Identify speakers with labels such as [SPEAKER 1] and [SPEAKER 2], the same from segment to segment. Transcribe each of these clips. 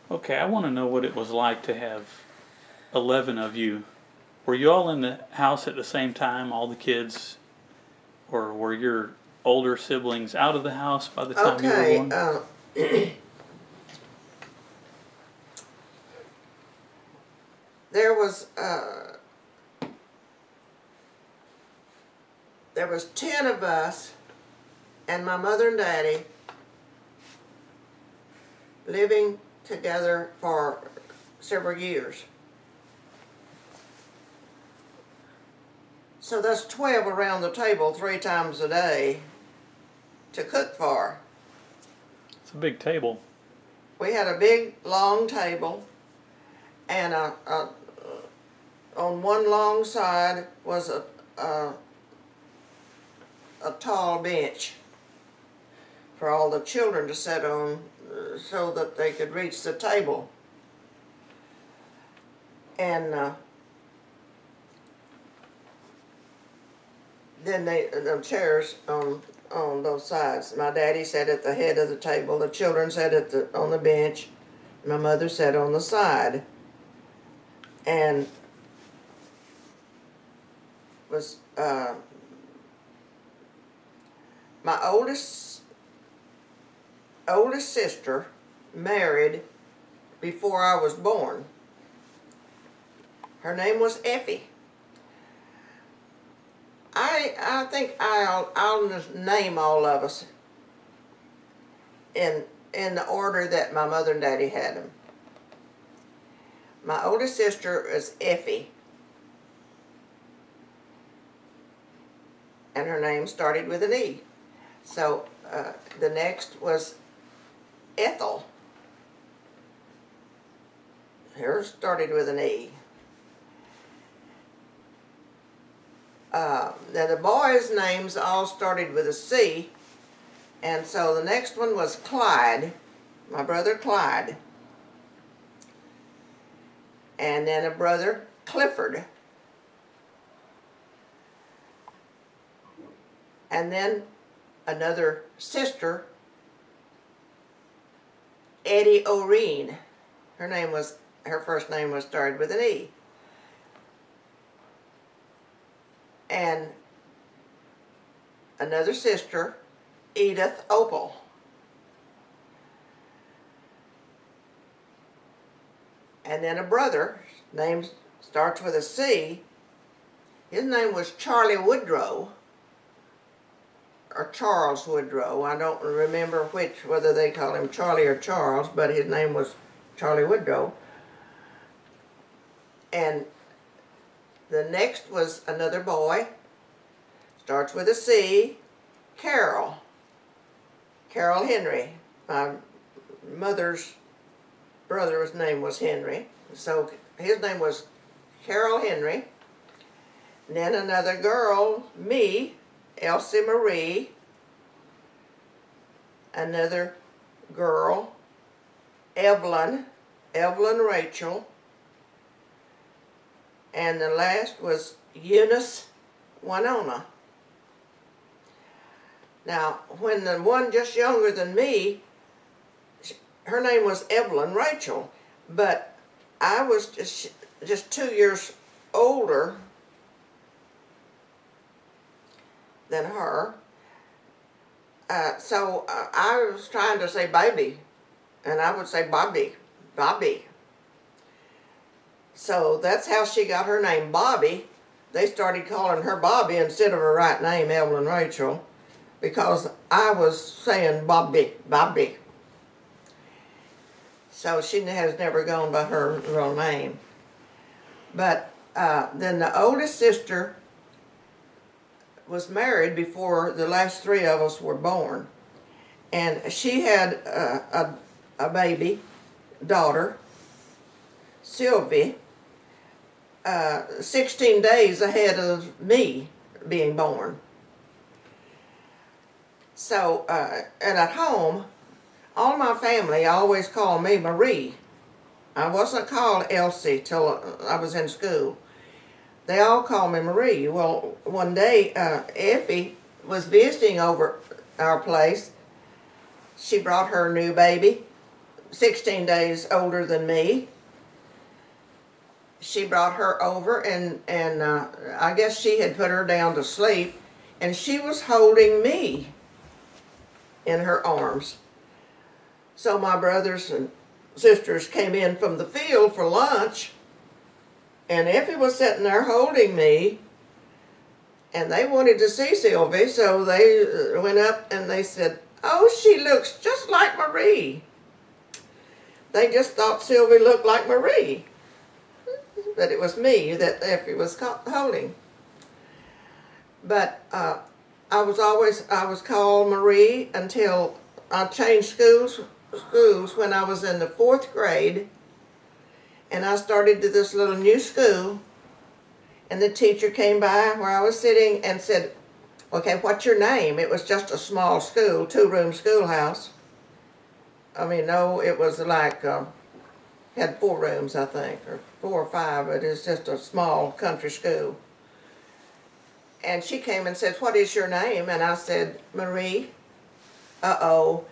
[SPEAKER 1] Okay, I want to know what it was like to have 11 of you. Were you all in the house at the same time, all the kids, or were your older siblings out of the house by the time you were born?
[SPEAKER 2] There was 10 of us, and my mother and daddy living together for several years. So that's 12 around the table 3 times a day to cook for.
[SPEAKER 1] It's a big table.
[SPEAKER 2] We had a big, long table, and on one long side was a tall bench for all the children to sit on so that they could reach the table. And then the chairs on both sides. My daddy sat at the head of the table, the children sat on the bench, my mother sat on the side. And was my oldest sister married before I was born. Her name was Effie. I think I'll just name all of us in the order that my mother and daddy had them. My oldest sister is Effie, and her name started with an E. So the next was Ethel. Hers started with an E. Now the boys' names all started with a C, and so the next one was Clyde, my brother Clyde. And then a brother, Clifford. And then another sister, Eddie O'Reen. Her first name was started with an E. And another sister, Edith Opal. And then a brother, name starts with a C. His name was Charlie Woodrow, or Charles Woodrow. I don't remember whether they call him Charlie or Charles, but his name was Charlie Woodrow. And the next was another boy, starts with a C, Carol. Carol Henry. My mother's brother's name was Henry, so his name was Carol Henry. And then another girl, me, Elsie Marie. Another girl, Evelyn Rachel. And the last was Eunice Winona. Now, when the one just younger than me, her name was Evelyn Rachel, but I was just 2 years older than her. So I was trying to say baby, and I would say Bobby. So that's how she got her name, Bobby. They started calling her Bobby instead of her right name, Evelyn Rachel, because I was saying Bobby. So she has never gone by her real name. But then the oldest sister was married before the last 3 of us were born. And she had a baby daughter, Sylvie, 16 days ahead of me being born. So, and at home, all my family always called me Marie. I wasn't called Elsie till I was in school. They all called me Marie. Well, one day, Effie was visiting over our place. She brought her new baby, 16 days older than me. She brought her over, and I guess she had put her down to sleep, and she was holding me in her arms. So my brothers and sisters came in from the field for lunch, and Effie was sitting there holding me, and they wanted to see Sylvie, so they went up and they said, "Oh, she looks just like Marie." They just thought Sylvie looked like Marie, but it was me that Effie was holding. But I was called Marie until I changed schools when I was in the 4th grade, and I started to this little new school, and the teacher came by where I was sitting and said, "Okay, what's your name?" It was just a small school, 2-room schoolhouse. I mean, no, it was like, had 4 rooms, I think, or 4 or 5, but it's just a small country school. And she came and said, "What is your name?" And I said, "Marie." "Uh-oh,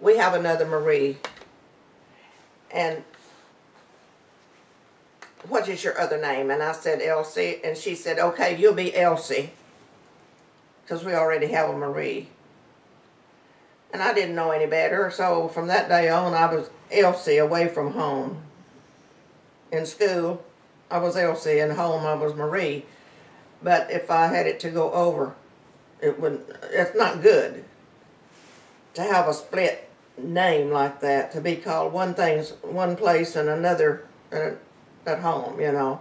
[SPEAKER 2] we have another Marie." "And what is your other name?" And I said, "Elsie." And she said, "Okay, you'll be Elsie, because we already have a Marie." And I didn't know any better, so from that day on, I was Elsie away from home. In school, I was Elsie, and home I was Marie. But if I had it to go over, it's not good to have a split name like that, to be called one place and another at home, you know.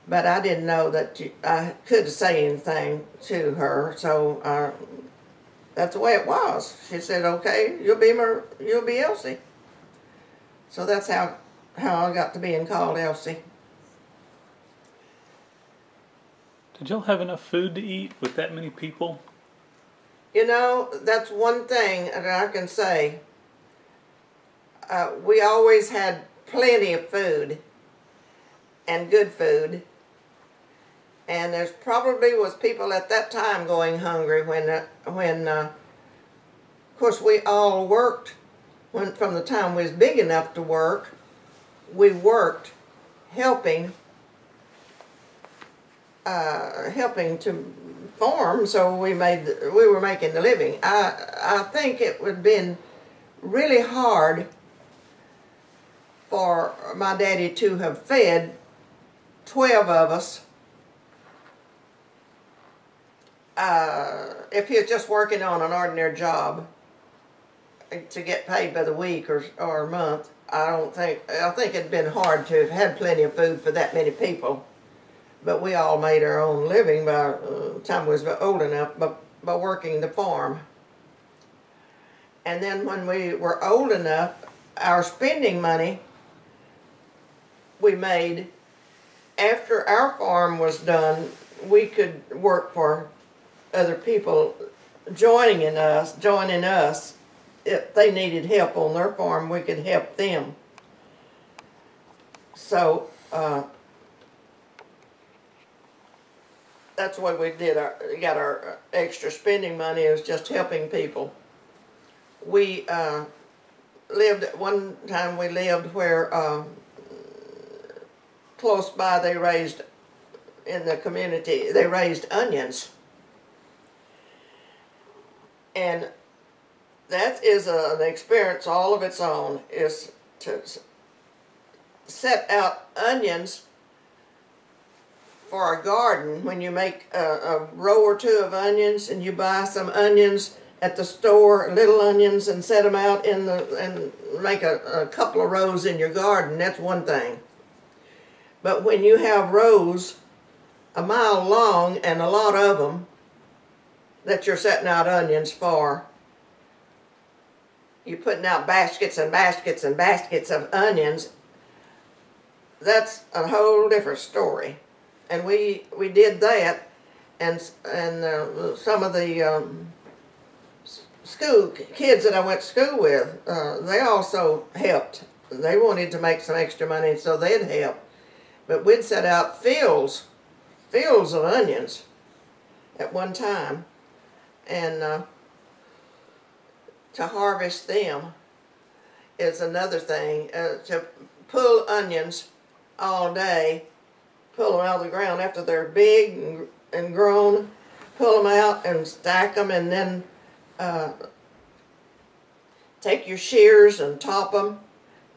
[SPEAKER 2] But I didn't know that I could say anything to her, so that's the way it was. She said, "Okay, you'll be Elsie." So that's how I got to being called Elsie.
[SPEAKER 1] Did y'all have enough food to eat with that many people?
[SPEAKER 2] You know, that's one thing that I can say. We always had plenty of food, and good food. And there's probably was people at that time going hungry when of course, we all worked. From the time we was big enough to work, we worked helping to farm, so we were making the living. I think it would have been really hard for my daddy to have fed 12 of us if he was just working on an ordinary job to get paid by the week or month. I think it'd been hard to have had plenty of food for that many people. But we all made our own living by the time we was old enough by working the farm. And then when we were old enough, our spending money we made after our farm was done, we could work for other people joining us. If they needed help on their farm, we could help them. So that's what we did. Got our extra spending money. It was just helping people. We lived at one time. We lived where close by they raised in the community. They raised onions, and that is an experience all of its own. Is to set out onions for a garden. When you make a row or two of onions, and you buy some onions at the store, little onions, and set them out and make a couple of rows in your garden, that's one thing. But when you have rows a mile long and a lot of them that you're setting out onions for, you're putting out baskets and baskets and baskets of onions, that's a whole different story. And we did that, and some of the school kids that I went to school with, they also helped. They wanted to make some extra money, so they'd help. But we'd set out fields of onions at one time, and to harvest them. is another thing. To pull onions all day, pull them out of the ground after they're big and grown, pull them out and stack them, and then take your shears and top them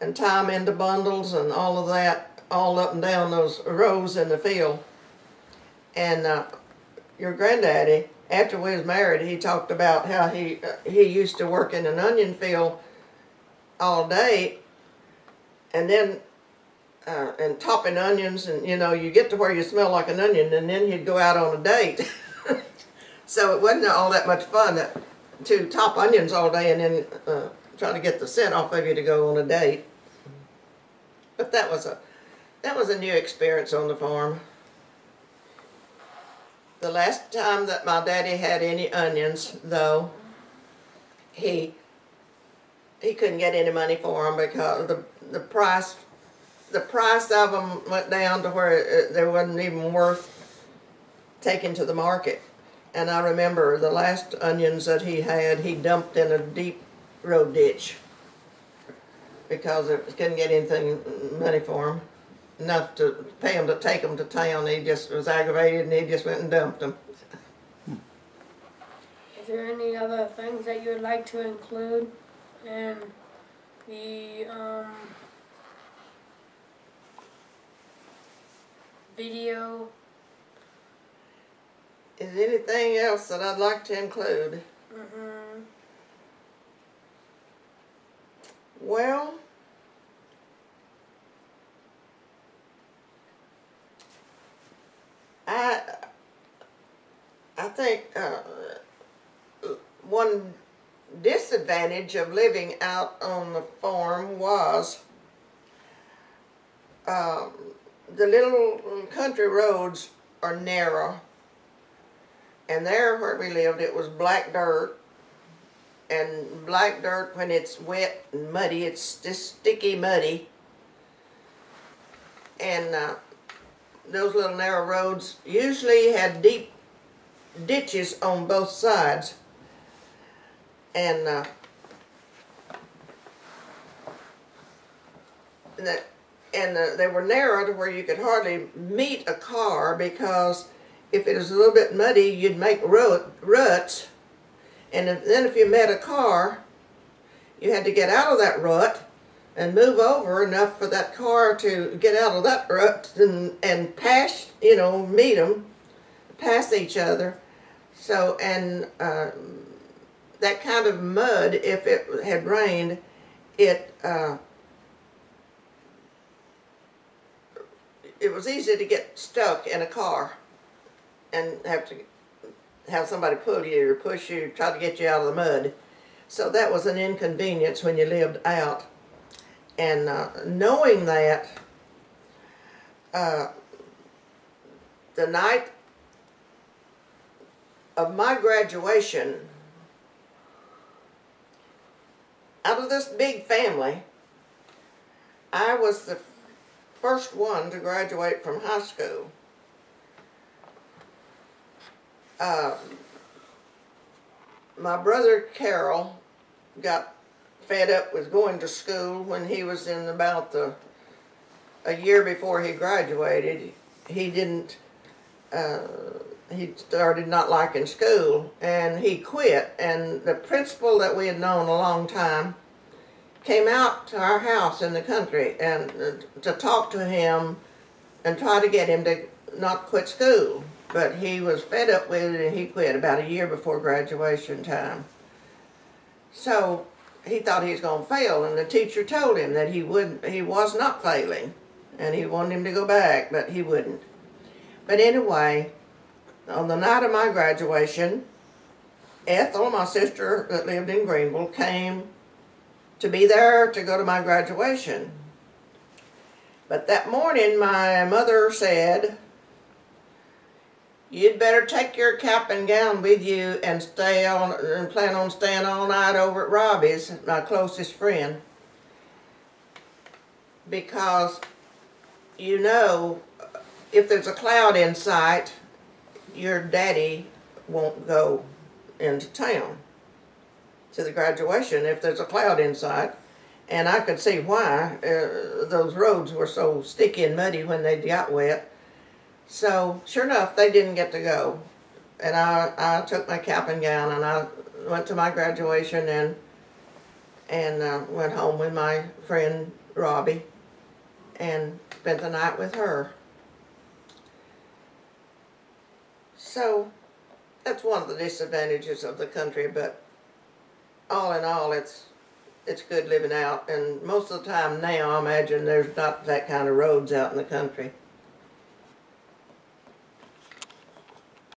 [SPEAKER 2] and tie them into bundles and all of that, all up and down those rows in the field. And your granddaddy, after we was married, he talked about how he used to work in an onion field all day, and then and topping onions, and you know, you get to where you smell like an onion, and then he'd go out on a date. So it wasn't all that much fun to top onions all day and then try to get the scent off of you to go on a date. But that was a new experience on the farm. The last time that my daddy had any onions, though, he couldn't get any money for them because the price of them went down to where they wasn't even worth taking to the market. And I remember the last onions that he had, he dumped in a deep road ditch because it couldn't get anything money for them, enough to pay him to take them to town. He just was aggravated, and he just went and dumped them.
[SPEAKER 3] Is there any other things that you would like to include in the video?
[SPEAKER 2] Is there anything else that I'd like to include? Well, I think one disadvantage of living out on the farm was the little country roads are narrow, and there where we lived it was black dirt, and black dirt when it's wet and muddy, it's just sticky muddy, and those little narrow roads usually had deep ditches on both sides, and they were narrow to where you could hardly meet a car, because if it was a little bit muddy, you'd make ruts, and then if you met a car, you had to get out of that rut and move over enough for that car to get out of that rut and pass, you know, meet them, pass each other. So, and that kind of mud, if it had rained, it was easy to get stuck in a car and have to have somebody pull you or push you, try to get you out of the mud. So that was an inconvenience when you lived out. And knowing that, the night of my graduation, out of this big family, I was the first one to graduate from high school. My brother Carol got fed up with going to school when he was in about a year before he graduated. He started not liking school, and he quit. And the principal that we had known a long time came out to our house in the country and to talk to him and try to get him to not quit school. But he was fed up with it, and he quit about a year before graduation time. So he thought he was going to fail, and the teacher told him that he was not failing, and he wanted him to go back, but he wouldn't. But anyway, on the night of my graduation, Ethel, my sister that lived in Greenville, came to be there to go to my graduation. But that morning, my mother said, "You'd better take your cap and gown with you and plan on staying all night over at Robbie's, my closest friend, because you know, if there's a cloud in sight, your daddy won't go into town to the graduation if there's a cloud in sight, And I could see why. Those roads were so sticky and muddy when they got wet. So, sure enough, they didn't get to go. And I took my cap and gown and I went to my graduation and went home with my friend Robbie and spent the night with her. So, that's one of the disadvantages of the country, but all in all, it's good living out. And most of the time now, I imagine there's not that kind of roads out in the country.